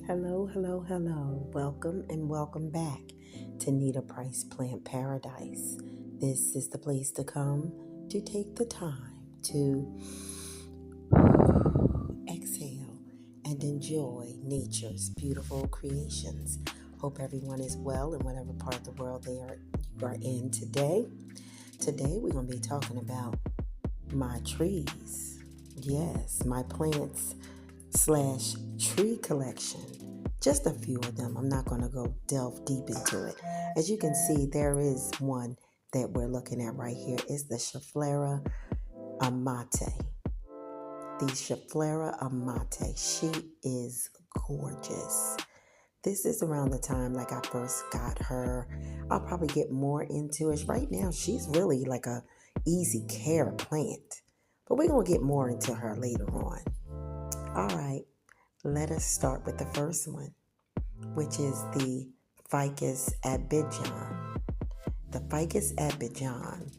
Hello, hello, hello. Welcome and welcome back to Nita Price Plant Paradise. This is the place to come to take the time to exhale and enjoy nature's beautiful creations. Hope everyone is well in whatever part of the world you are in today. Today we're going to be talking about my trees. Yes, my plants slash tree collection. Just a few of them. I'm not going to go delve deep into it. As you can see, there is one that we're looking at right here. Is the Schefflera amate. The Schefflera amate. She is gorgeous. This is around the time like I first got her. I'll probably get more into it. Right now, she's really like a easy care plant. But we're going to get more into her later on. All right, let us start with the first one, which is the Ficus abidjan. The Ficus abidjan,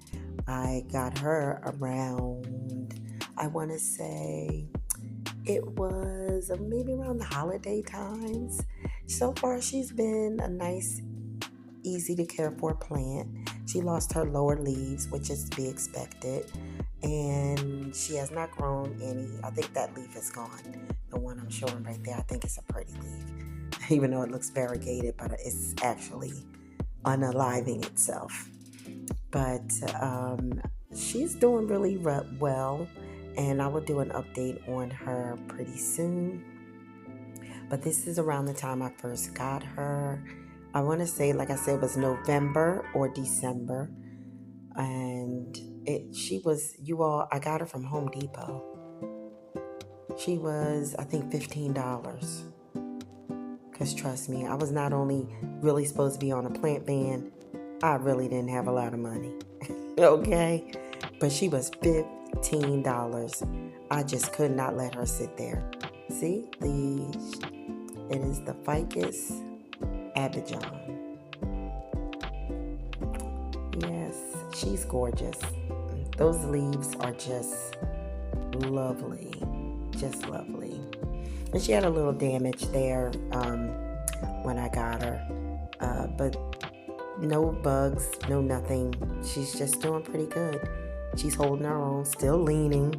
I got her around, I want to say it was maybe around the holiday times. So far, she's been a nice, easy to care for plant. She lost her lower leaves, which is to be expected, and she has not grown any. I think that leaf is gone. The one I'm showing right there, I think it's a pretty leaf, even though it looks variegated, but it's actually unaliving itself. But she's doing really well, and I will do an update on her pretty soon. But this is around the time I first got her. I want to say, like I said, it was November or December. And I got her from Home Depot. She was, I think, $15. Because trust me, I was not only really supposed to be on a plant ban, I really didn't have a lot of money. Okay? But she was $15. I just could not let her sit there. See? It is the Ficus abidjan. Yes, she's gorgeous. Those leaves are just lovely. Just lovely. And she had a little damage there when I got her. But no bugs, no nothing. She's just doing pretty good. She's holding her own, still leaning.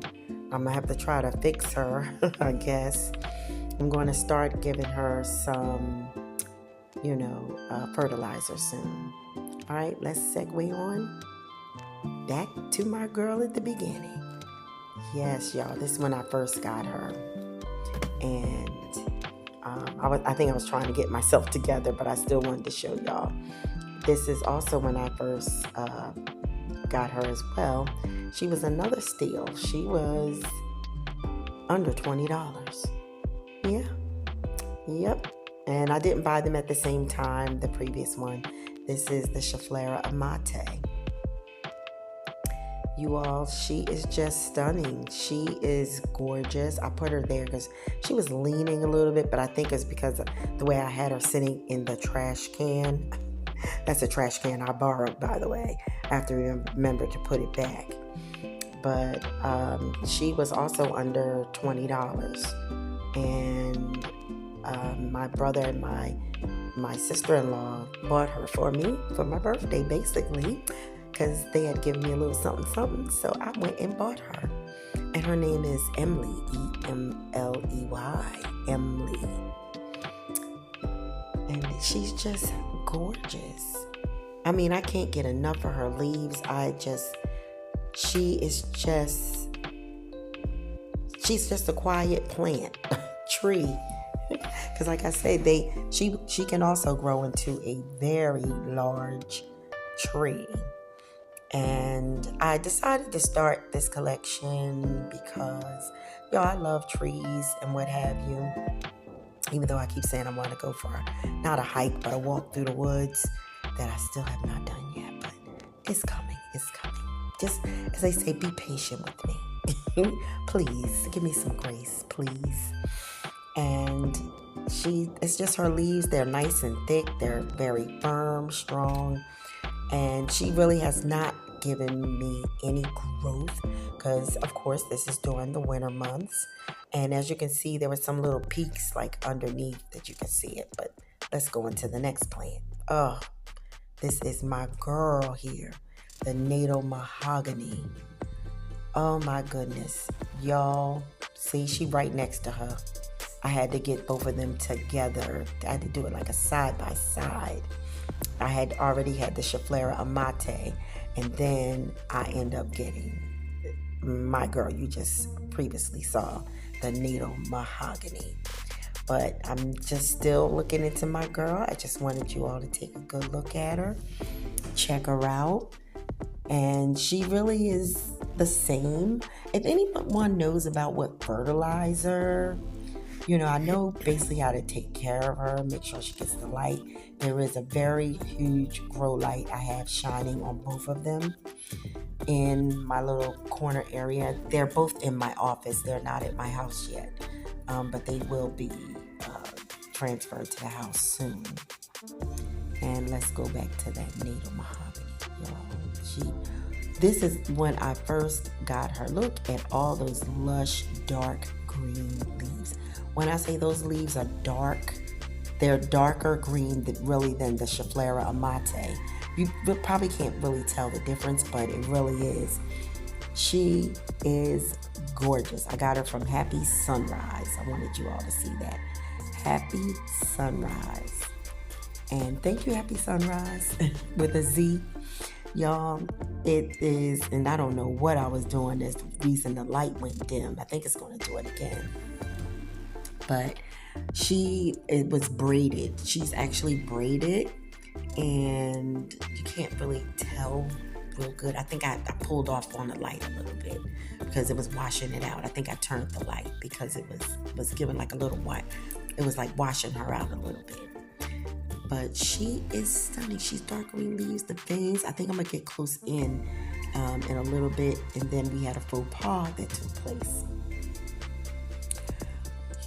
I'm going to have to try to fix her, I guess. I'm going to start giving her some, fertilizer soon. All right, let's segue on back to my girl at the beginning. Yes, y'all, this is when I first got her. And I think I was trying to get myself together, but I still wanted to show y'all. This is also when I first got her as well. She was another steal. She was under $20. Yeah. Yep. And I didn't buy them at the same time, the previous one. This is the Schefflera amate. You all, she is just stunning. She is gorgeous. I put her there because she was leaning a little bit, but I think it's because of the way I had her sitting in the trash can. That's a trash can I borrowed, by the way. I have to remember to put it back. But she was also under $20. And my brother and my sister-in-law bought her for me for my birthday, basically, because they had given me a little something. So I went and bought her. And her name is Emily, Emley, Emily. And she's just gorgeous. I mean, I can't get enough of her leaves. She's just a quiet plant, tree. Because like I said, she can also grow into a very large tree. And I decided to start this collection because, I love trees and what have you. Even though I keep saying I want to go for not a hike, but a walk through the woods that I still have not done yet. But it's coming. It's coming. Just, as they say, be patient with me. Please, give me some grace, please. And it's just her leaves. They're nice and thick. They're very firm, strong. And she really has not given me any growth because, of course, this is during the winter months. And as you can see, there were some little peaks like underneath that you can see it. But let's go into the next plant. Oh, this is my girl here, the Natal Mahogany. Oh my goodness. Y'all, see, she right next to her. I had to get both of them together. I had to do it like a side by side. I had already had the Schefflera Amate, and then I end up getting my girl you just previously saw, the Natal Mahogany. But I'm just still looking into my girl. I just wanted you all to take a good look at her, check her out. And she really is the same. If anyone knows about what fertilizer, I know basically how to take care of her, make sure she gets the light. There is a very huge grow light I have shining on both of them in my little corner area. They're both in my office. They're not at my house yet, but they will be transferred to the house soon. And let's go back to that Natal Mahogany, y'all. This is when I first got her. Look at all those lush, dark green leaves. When I say those leaves are dark, they're darker green than the Schefflera Amate. You probably can't really tell the difference, but it really is. She is gorgeous. I got her from Happy Sunrise. I wanted you all to see that. Happy Sunrise. And thank you, Happy Sunrise, with a Z. Y'all, it is, and I don't know what I was doing. There's the reason the light went dim. I think it's going to do it again. But it was braided. She's actually braided, and you can't really tell real good. I think I pulled off on the light a little bit because it was washing it out. I think I turned the light because it was giving like a little white. It was like washing her out a little bit. But she is stunning. She's dark green leaves, the veins. I think I'm going to get close in a little bit. And then we had a faux pas that took place.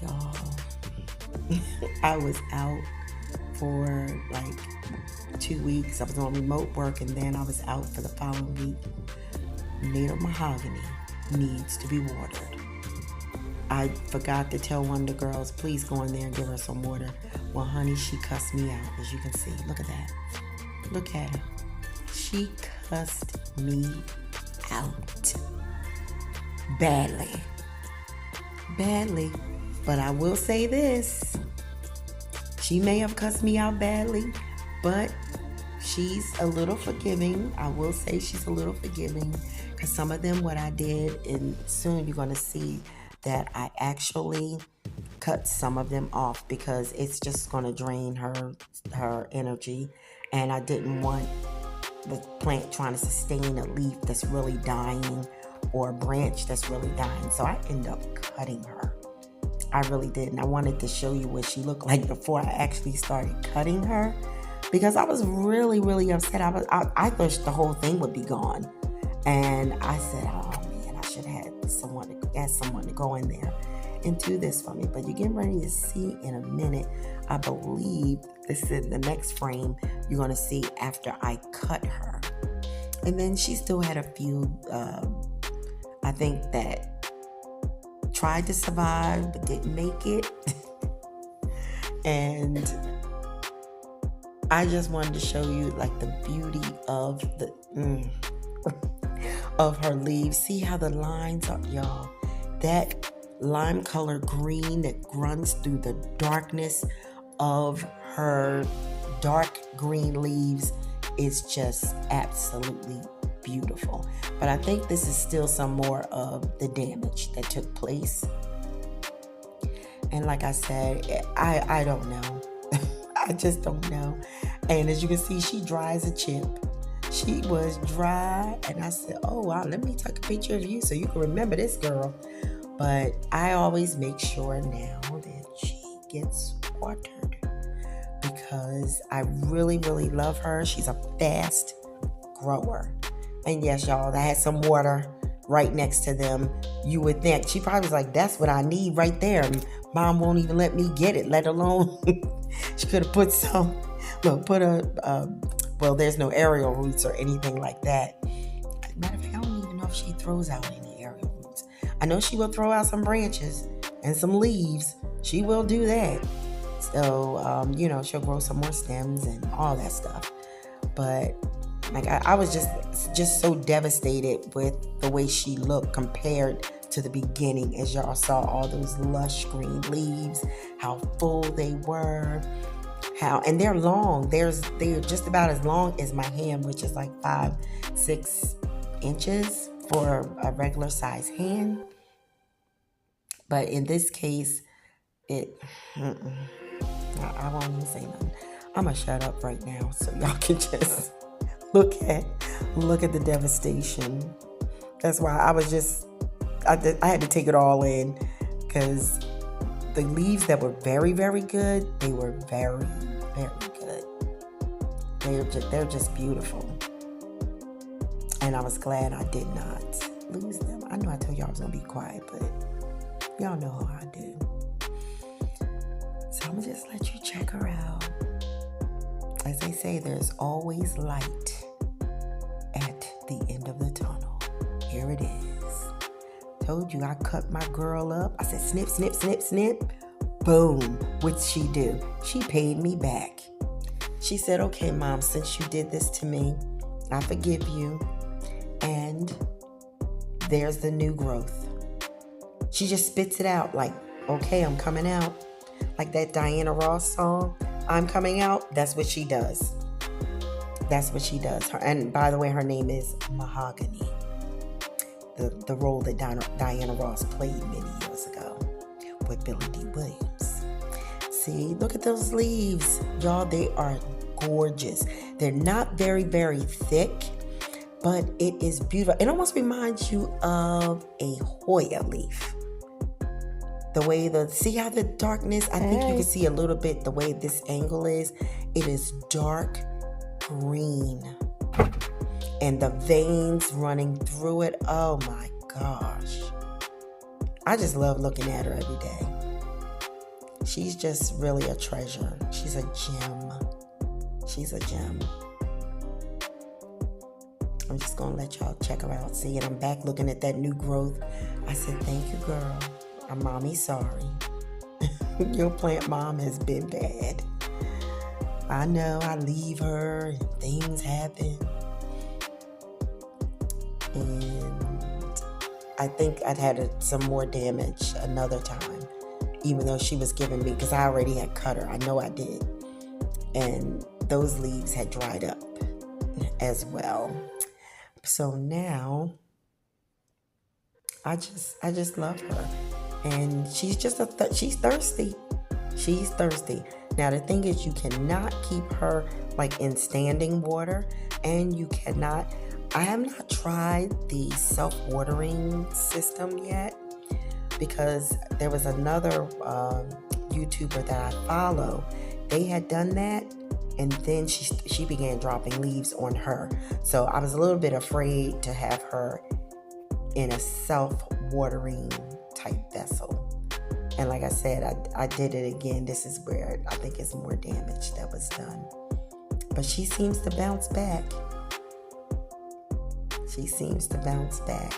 Y'all, I was out for like 2 weeks. I was on remote work, and then I was out for the following week. Natal Mahogany needs to be watered. I forgot to tell one of the girls, please go in there and give her some water. Well, honey, she cussed me out, as you can see. Look at that. Look at her. She cussed me out. Badly. But I will say this. She may have cussed me out badly, but she's a little forgiving. I will say she's a little forgiving, because some of them, what I did, and soon you're going to see that I actually cut some of them off because it's just going to drain her energy, and I didn't want the plant trying to sustain a leaf that's really dying or a branch that's really dying. So I ended up cutting her. I really did, and I wanted to show you what she looked like before I actually started cutting her, because I was really, really upset. I thought the whole thing would be gone, and I said, oh man, I should have had someone to go in there and do this for me. But you're getting ready to see in a minute. I believe this is the next frame you're going to see after I cut her. And then she still had a few, I think that tried to survive but didn't make it. And I just wanted to show you like the beauty of of her leaves. See how the lines are, y'all. That lime color green that runs through the darkness of her dark green leaves is just absolutely beautiful. But I think this is still some more of the damage that took place. And like I said, I don't know. I just don't know. And as you can see, she dry as a chip. She was dry, and I said, oh wow, let me take a picture of you so you can remember this girl. But I always make sure now that she gets watered, because I really, really love her. She's a fast grower. And yes, y'all, I had some water right next to them. You would think she probably was like, that's what I need right there. Mom won't even let me get it, let alone she could have put some, well, there's no aerial roots or anything like that. Matter of fact, I don't even know if she throws out any aerial roots. I know she will throw out some branches, and some leaves, she will do that. So, she'll grow some more stems and all that stuff. But like I was just so devastated with the way she looked compared to the beginning, as y'all saw all those lush green leaves, how full they were, and they're long. They're just about as long as my hand, which is like 5-6 inches for a regular size hand. But in this case, I won't even say nothing. I'm gonna shut up right now so y'all can just look at the devastation. That's why I had to take it all in, because the leaves that were very, very good, they were very, very good. They're just beautiful. And I was glad I did not lose them. I know I told y'all I was gonna be quiet, but y'all know how I do. So I'm gonna just let you check her out. As they say, there's always light at the end of the tunnel. Here it is. Told you I cut my girl up. I said snip, snip, snip, snip. Boom. What'd she do? She paid me back. She said, okay, Mom, since you did this to me, I forgive you. And there's the new growth. She just spits it out like, okay, I'm coming out. Like that Diana Ross song, I'm coming out. That's what she does. That's what she does. And by the way, her name is Mahogany. The role that Diana Ross played many years ago with Billy D. Williams. See, look at those leaves. Y'all, they are gorgeous. They're not very, very thick, but it is beautiful. It almost reminds you of a Hoya leaf. The way see how the darkness, I think you can see a little bit the way this angle is. It is dark green. And the veins running through it. Oh my gosh. I just love looking at her every day. She's just really a treasure. She's a gem. She's a gem. I'm just going to let y'all check her out. See, and I'm back looking at that new growth. I said, thank you, girl. I'm mommy sorry. Your plant mom has been bad. I know I leave her and things happen. And I think I'd had some more damage another time, even though she was giving me, because I already had cut her. I know I did. And those leaves had dried up as well. So now I just love her. And she's just she's thirsty. She's thirsty. Now the thing is, you cannot keep her like in standing water, and you cannot. I have not tried the self-watering system yet, because there was another YouTuber that I follow. They had done that, and then she began dropping leaves on her. So I was a little bit afraid to have her in a self-watering type vessel. And like I said, I did it again. This is where I think it's more damage that was done. But she seems to bounce back. She seems to bounce back.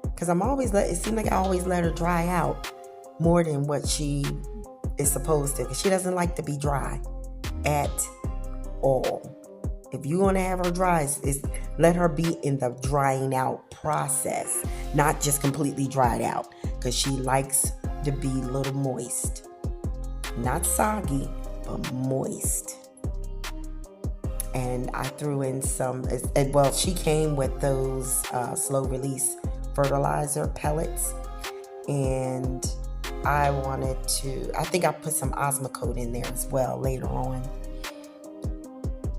Because it seems like I always let her dry out more than what she is supposed to. Because she doesn't like to be dry at all. If you want to have her dry, let her be in the drying out process, not just completely dried out, because she likes to be a little moist. Not soggy, but moist. And I threw in some, she came with those slow release fertilizer pellets, and I think I put some Osmocote in there as well later on.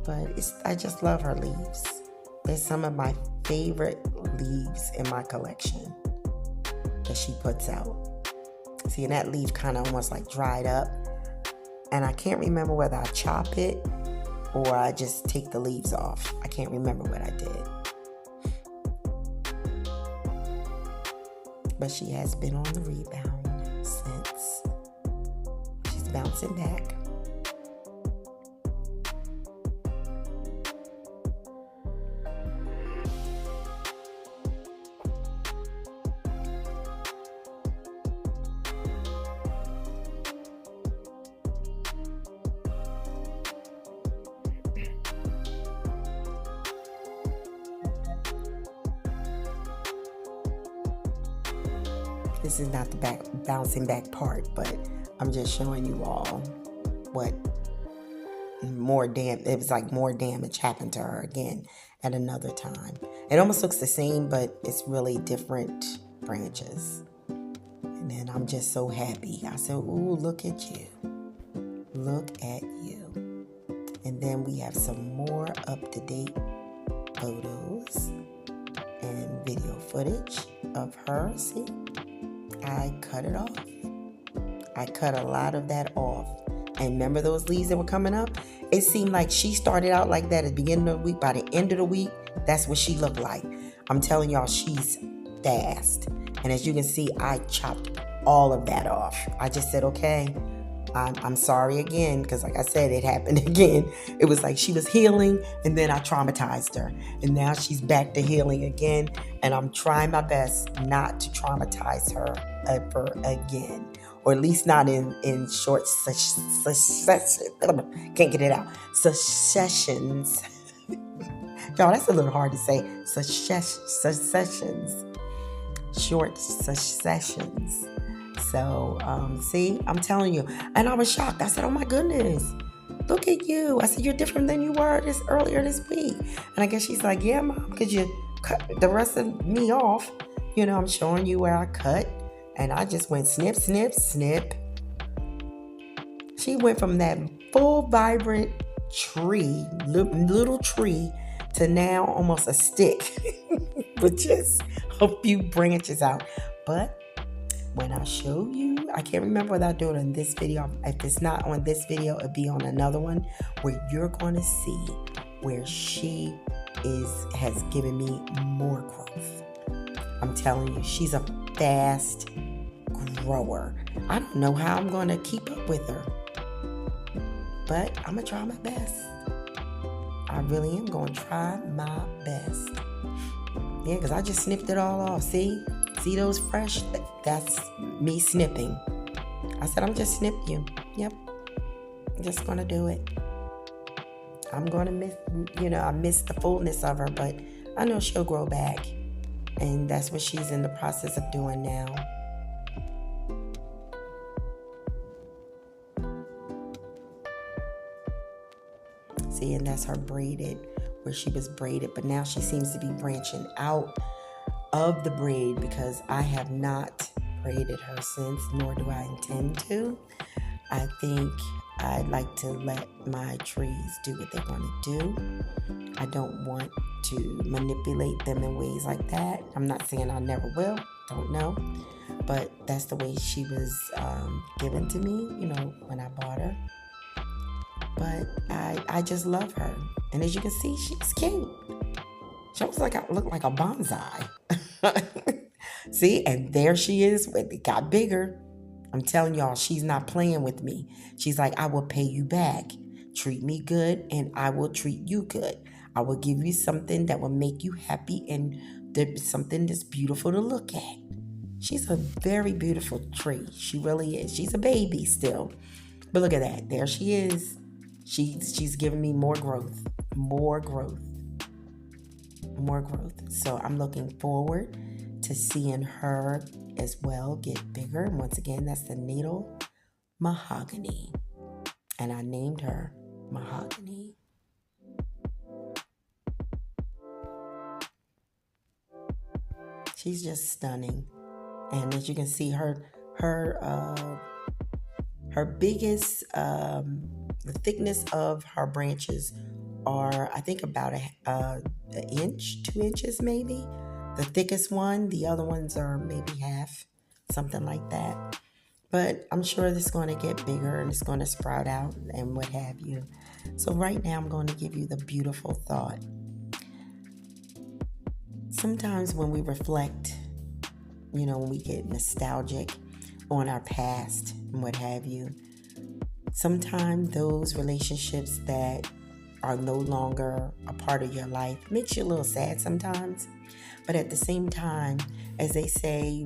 But I just love her leaves. They're some of my favorite leaves in my collection that she puts out. See, and that leaf kind of almost like dried up. And I can't remember whether I chop it or I just take the leaves off. I can't remember what I did. But she has been on the rebound since. She's bouncing back. This is not the bouncing back part, but I'm just showing you all what it was like more damage happened to her again at another time. It almost looks the same, but it's really different branches. And then I'm just so happy. I said, ooh, look at you. Look at you. And then we have some more up-to-date photos and video footage of her. See, I cut it off. I cut a lot of that off. And remember those leaves that were coming up? It seemed like she started out like that at the beginning of the week. By the end of the week, that's what she looked like. I'm telling y'all, she's fast. And as you can see, I chopped all of that off. I just said, okay, I'm sorry again, because like I said, it happened again. It was like she was healing, and then I traumatized her. And now she's back to healing again. And I'm trying my best not to traumatize her ever again. Or at least not in short can't get it out. Successions. Y'all, that's a little hard to say. Successions. Short successions. So, see, I'm telling you. And I was shocked. I said, oh my goodness, look at you. I said, you're different than you were earlier this week. And I guess she's like, yeah, Mom, because you cut the rest of me off. You know, I'm showing you where I cut. And I just went snip, snip, snip. She went from that full, vibrant tree, little tree, to now almost a stick with just a few branches out. But when I show you, I can't remember without doing it in this video. If it's not on this video, it'll be on another one where you're going to see where she has given me more growth. I'm telling you, she's a fast grower. I don't know how I'm going to keep up with her, but I'm going to try my best. I really am going to try my best. Yeah, because I just snipped it all off. See those fresh? That's me snipping. I said, I'm just snip you. Yep. I'm just going to do it. I'm going to miss, I miss the fullness of her, but I know she'll grow back. And that's what she's in the process of doing now. See, and that's her braided, where she was braided, but now she seems to be branching out of the braid because I have not braided her since, nor do I intend to. I think I'd like to let my trees do what they want to do. I don't want to manipulate them in ways like that. I'm not saying I never will, don't know. But that's the way she was given to me, when I bought her. But I just love her. And as you can see, she's cute. She looks like a bonsai. See, and there she is. It got bigger. I'm telling y'all, she's not playing with me. She's like, I will pay you back. Treat me good, and I will treat you good. I will give you something that will make you happy and something that's beautiful to look at. She's a very beautiful tree. She really is. She's a baby still. But look at that. There she is. She's giving me more growth. More growth. More growth. So I'm looking forward to seeing her as well get bigger. And once again, that's the needle mahogany. And I named her Mahogany. She's just stunning. And as you can see, her biggest, the thickness of her branches are, I think, about an inch, 2 inches maybe. The thickest one. The other ones are maybe half, something like that. But I'm sure this is going to get bigger and it's going to sprout out and what have you. So right now I'm going to give you the beautiful thought. Sometimes when we reflect, when we get nostalgic on our past and what have you, sometimes those relationships that are no longer a part of your life makes you a little sad sometimes. But at the same time, as they say,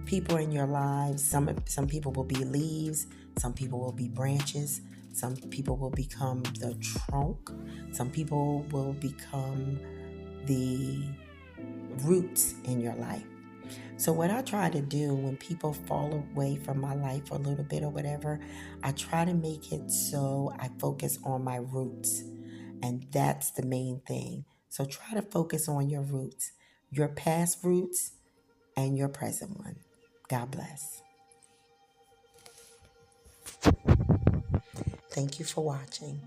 people in your lives, some people will be leaves, some people will be branches, some people will become the trunk, some people will become the roots in your life. So, what I try to do when people fall away from my life for a little bit or whatever, I try to make it so I focus on my roots. And that's the main thing. So, try to focus on your roots, your past roots, and your present one. God bless. Thank you for watching.